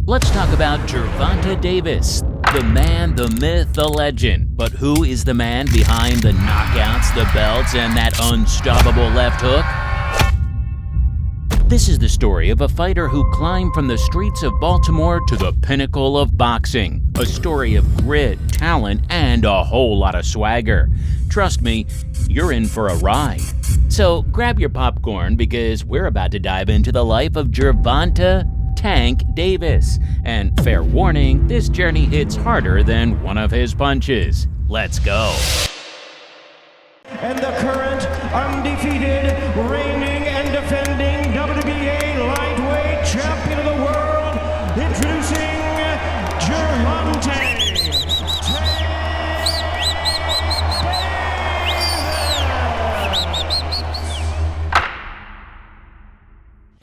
Let's talk about Gervonta Davis, the man, the myth, the legend. But who is the man behind the knockouts, the belts, and that unstoppable left hook? This is the story of a fighter who climbed from the streets of Baltimore to the pinnacle of boxing. A story of grit, talent, and a whole lot of swagger. Trust me, you're in for a ride. So grab your popcorn because we're about to dive into the life of Gervonta "Tank" Davis. And fair warning, this journey hits harder than one of his punches. Let's go. And the current undefeated, reigning and defending WBA lightweight champion of the world, introducing Gervonta Davis.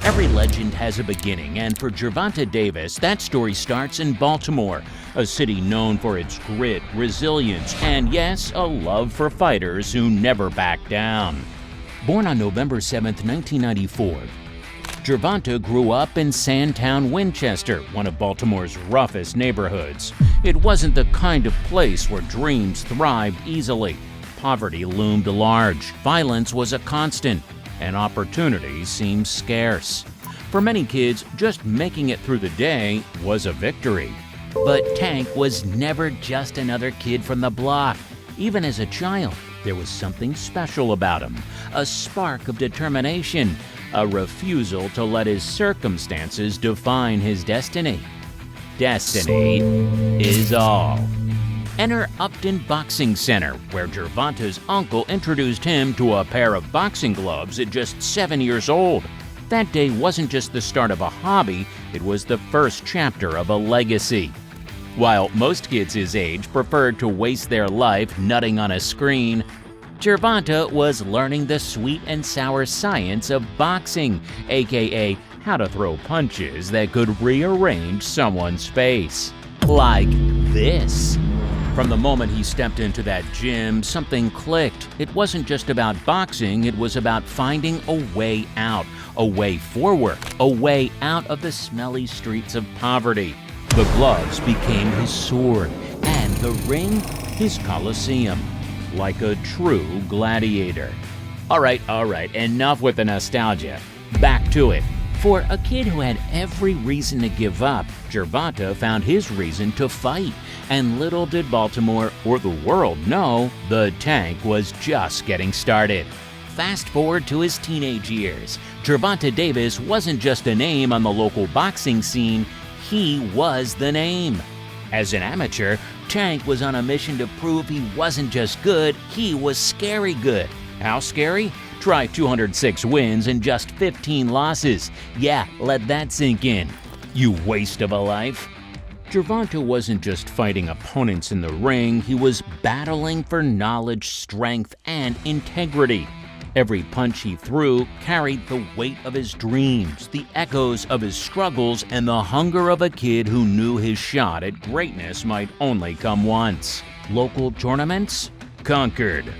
Every legend has a beginning, and for Gervonta Davis, that story starts in Baltimore, a city known for its grit, resilience, and yes, a love for fighters who never back down. Born on November 7, 1994, Gervonta grew up in Sandtown, Winchester, one of Baltimore's roughest neighborhoods. It wasn't the kind of place where dreams thrived easily. Poverty loomed large, violence was a constant, and opportunities seemed scarce. For many kids, just making it through the day was a victory. But Tank was never just another kid from the block. Even as a child, there was something special about him, a spark of determination, a refusal to let his circumstances define his destiny. Destiny is all. Enter Upton Boxing Center, where Gervonta's uncle introduced him to a pair of boxing gloves at just 7 years old. That day wasn't just the start of a hobby, it was the first chapter of a legacy. While most kids his age preferred to waste their life nutting on a screen, Gervonta was learning the sweet and sour science of boxing, aka how to throw punches that could rearrange someone's face. Like this. From the moment he stepped into that gym, something clicked. It wasn't just about boxing, it was about finding a way out, a way forward, a way out of the smelly streets of poverty. The gloves became his sword, and the ring, his coliseum, like a true gladiator. All right, enough with the nostalgia. Back to it. For a kid who had every reason to give up, Gervonta found his reason to fight. And little did Baltimore or the world know, the Tank was just getting started. Fast forward to his teenage years. Gervonta Davis wasn't just a name on the local boxing scene, he was the name. As an amateur, Tank was on a mission to prove he wasn't just good, he was scary good. How scary? Try 206 wins and just 15 losses. Yeah, let that sink in. You waste of a life. Gervonta wasn't just fighting opponents in the ring, he was battling for knowledge, strength, and integrity. Every punch he threw carried the weight of his dreams, the echoes of his struggles, and the hunger of a kid who knew his shot at greatness might only come once. Local tournaments? Conquered.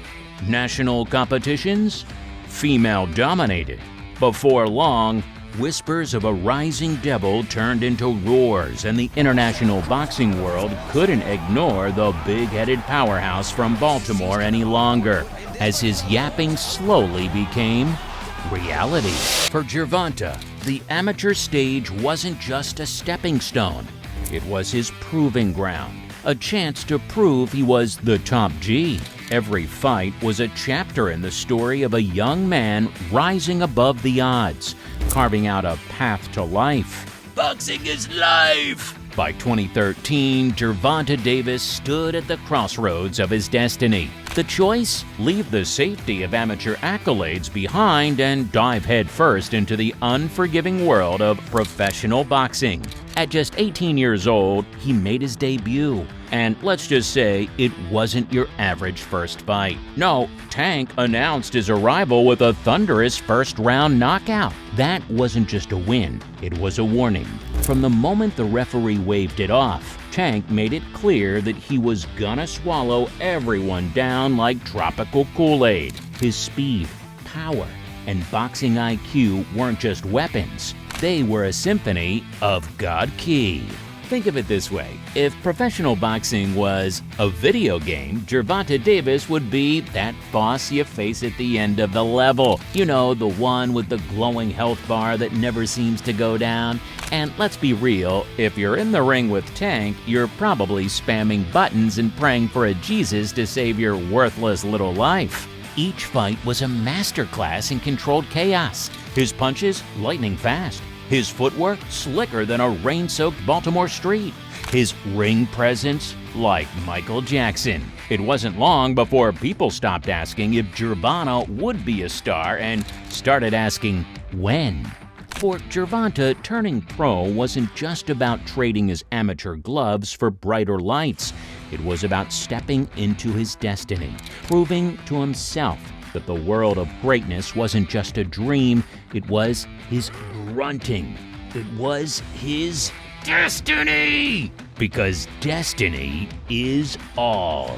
National competitions? Female-dominated. Before long, whispers of a rising devil turned into roars, and the international boxing world couldn't ignore the big-headed powerhouse from Baltimore any longer, as his yapping slowly became reality. For Gervonta, the amateur stage wasn't just a stepping stone. It was his proving ground, a chance to prove he was the top G. Every fight was a chapter in the story of a young man rising above the odds, carving out a path to life. Boxing is life! By 2013, Gervonta Davis stood at the crossroads of his destiny. The choice? Leave the safety of amateur accolades behind and dive headfirst into the unforgiving world of professional boxing. At just 18 years old, he made his debut. And let's just say it wasn't your average first fight. No, Tank announced his arrival with a thunderous first-round knockout. That wasn't just a win, it was a warning. From the moment the referee waved it off, Tank made it clear that he was gonna swallow everyone down like tropical Kool-Aid. His speed, power, and boxing IQ weren't just weapons, They were a symphony of God Ki. Think of it this way. If professional boxing was a video game, Gervonta Davis would be that boss you face at the end of the level. You know, the one with the glowing health bar that never seems to go down. And let's be real, if you're in the ring with Tank, you're probably spamming buttons and praying for a Jesus to save your worthless little life. Each fight was a masterclass in controlled chaos. His punches, lightning fast. His footwork, slicker than a rain-soaked Baltimore street. His ring presence, like Michael Jackson. It wasn't long before people stopped asking if Gervonta would be a star and started asking when. For Gervonta, turning pro wasn't just about trading his amateur gloves for brighter lights. It was about stepping into his destiny, proving to himself that the world of greatness wasn't just a dream, it was his grunting. It was his destiny! Because destiny is all.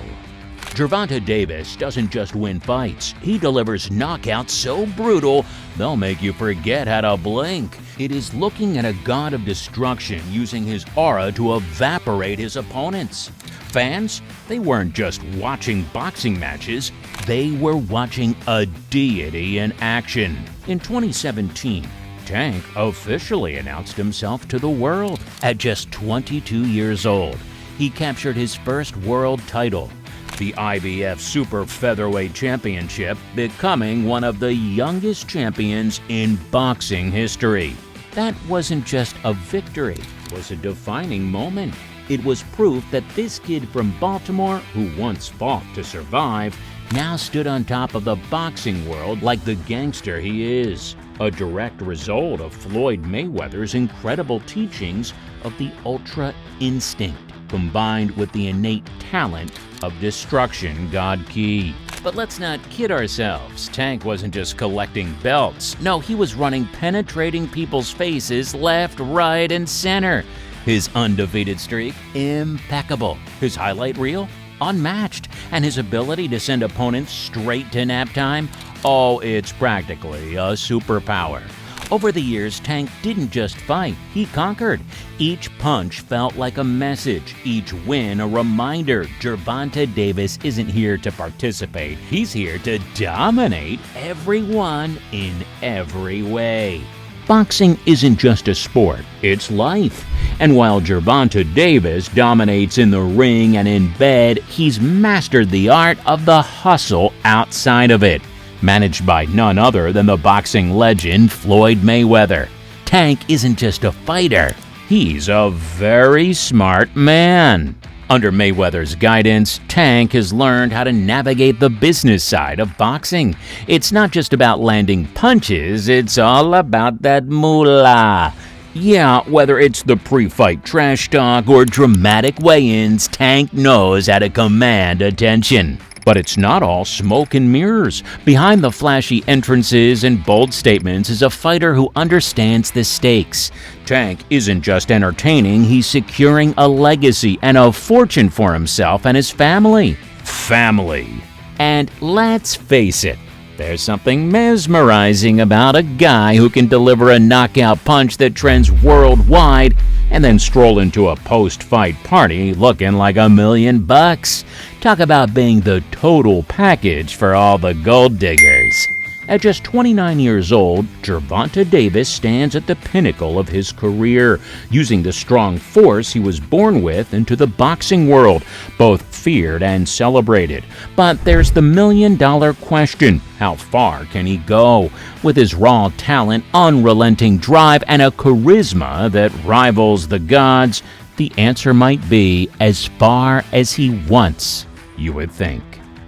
Gervonta Davis doesn't just win fights, he delivers knockouts so brutal they'll make you forget how to blink. It is looking at a god of destruction using his aura to evaporate his opponents. Fans, they weren't just watching boxing matches, they were watching a deity in action. In 2017, Tank officially announced himself to the world. At just 22 years old, he captured his first world title, the IBF Super Featherweight Championship, becoming one of the youngest champions in boxing history. That wasn't just a victory, it was a defining moment. It was proof that this kid from Baltimore, who once fought to survive, now stood on top of the boxing world like the gangster he is. A direct result of Floyd Mayweather's incredible teachings of the Ultra Instinct, combined with the innate talent of destruction God Ki. But let's not kid ourselves. Tank wasn't just collecting belts. No, he was running penetrating people's faces left, right, and center. His undefeated streak, impeccable. His highlight reel, unmatched. And his ability to send opponents straight to nap time, oh, it's practically a superpower. Over the years, Tank didn't just fight, he conquered. Each punch felt like a message, each win a reminder Gervonta Davis isn't here to participate, he's here to dominate everyone in every way. Boxing isn't just a sport, it's life. And while Gervonta Davis dominates in the ring and in bed, he's mastered the art of the hustle outside of it. Managed by none other than the boxing legend Floyd Mayweather. Tank isn't just a fighter, he's a very smart man. Under Mayweather's guidance, Tank has learned how to navigate the business side of boxing. It's not just about landing punches, it's all about that moolah. Yeah, whether it's the pre-fight trash talk or dramatic weigh-ins, Tank knows how to command attention. But it's not all smoke and mirrors. Behind the flashy entrances and bold statements is a fighter who understands the stakes. Tank isn't just entertaining, he's securing a legacy and a fortune for himself and his family. Family. And let's face it, there's something mesmerizing about a guy who can deliver a knockout punch that trends worldwide and then stroll into a post-fight party looking like $1 million. Talk about being the total package for all the gold diggers. At just 29 years old, Gervonta Davis stands at the pinnacle of his career, using the strong force he was born with into the boxing world, both feared and celebrated. But there's the $1 million question: how far can he go? With his raw talent, unrelenting drive, and a charisma that rivals the gods, the answer might be as far as he wants, you would think.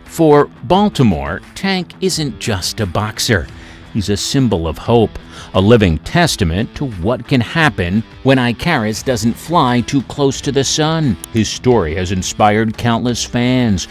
For Baltimore, Tank isn't just a boxer. He's a symbol of hope, a living testament to what can happen when Icarus doesn't fly too close to the sun. His story has inspired countless fans,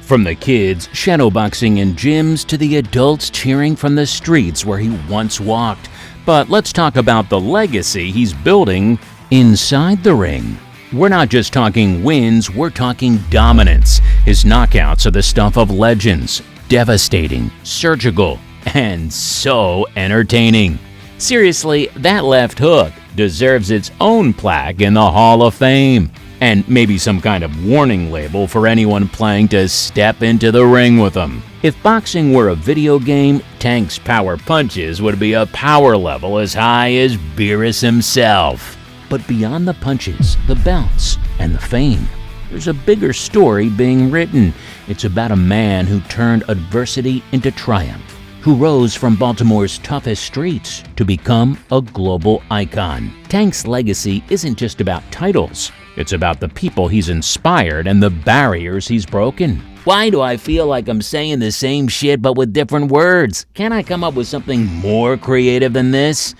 from the kids shadowboxing in gyms to the adults cheering from the streets where he once walked. But let's talk about the legacy he's building inside the ring. We're not just talking wins, we're talking dominance. His knockouts are the stuff of legends, devastating, surgical, and so entertaining. Seriously, that left hook deserves its own plaque in the Hall of Fame. And maybe some kind of warning label for anyone planning to step into the ring with him. If boxing were a video game, Tank's power punches would be a power level as high as Beerus himself. But beyond the punches, the belts, and the fame, there's a bigger story being written. It's about a man who turned adversity into triumph, who rose from Baltimore's toughest streets to become a global icon. Tank's legacy isn't just about titles. It's about the people he's inspired and the barriers he's broken. Why do I feel like I'm saying the same shit but with different words? Can't I come up with something more creative than this?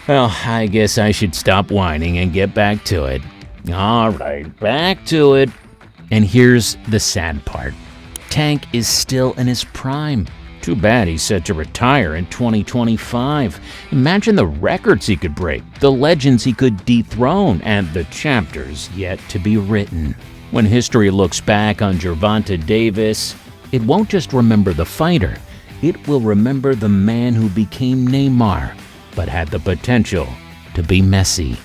Well, I guess I should stop whining and get back to it. All right, back to it. And here's the sad part. Tank is still in his prime. Too bad he's set to retire in 2025. Imagine the records he could break, the legends he could dethrone, and the chapters yet to be written. When history looks back on Gervonta Davis, it won't just remember the fighter. It will remember the man who became Neymar, but had the potential to be Messi.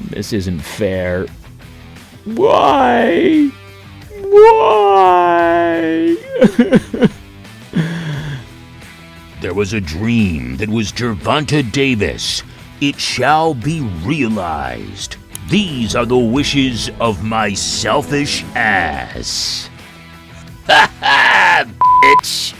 This isn't fair. Why? Why? There was a dream that was Gervonta Davis. It shall be realized. These are the wishes of my selfish ass. Ha ha, bitch!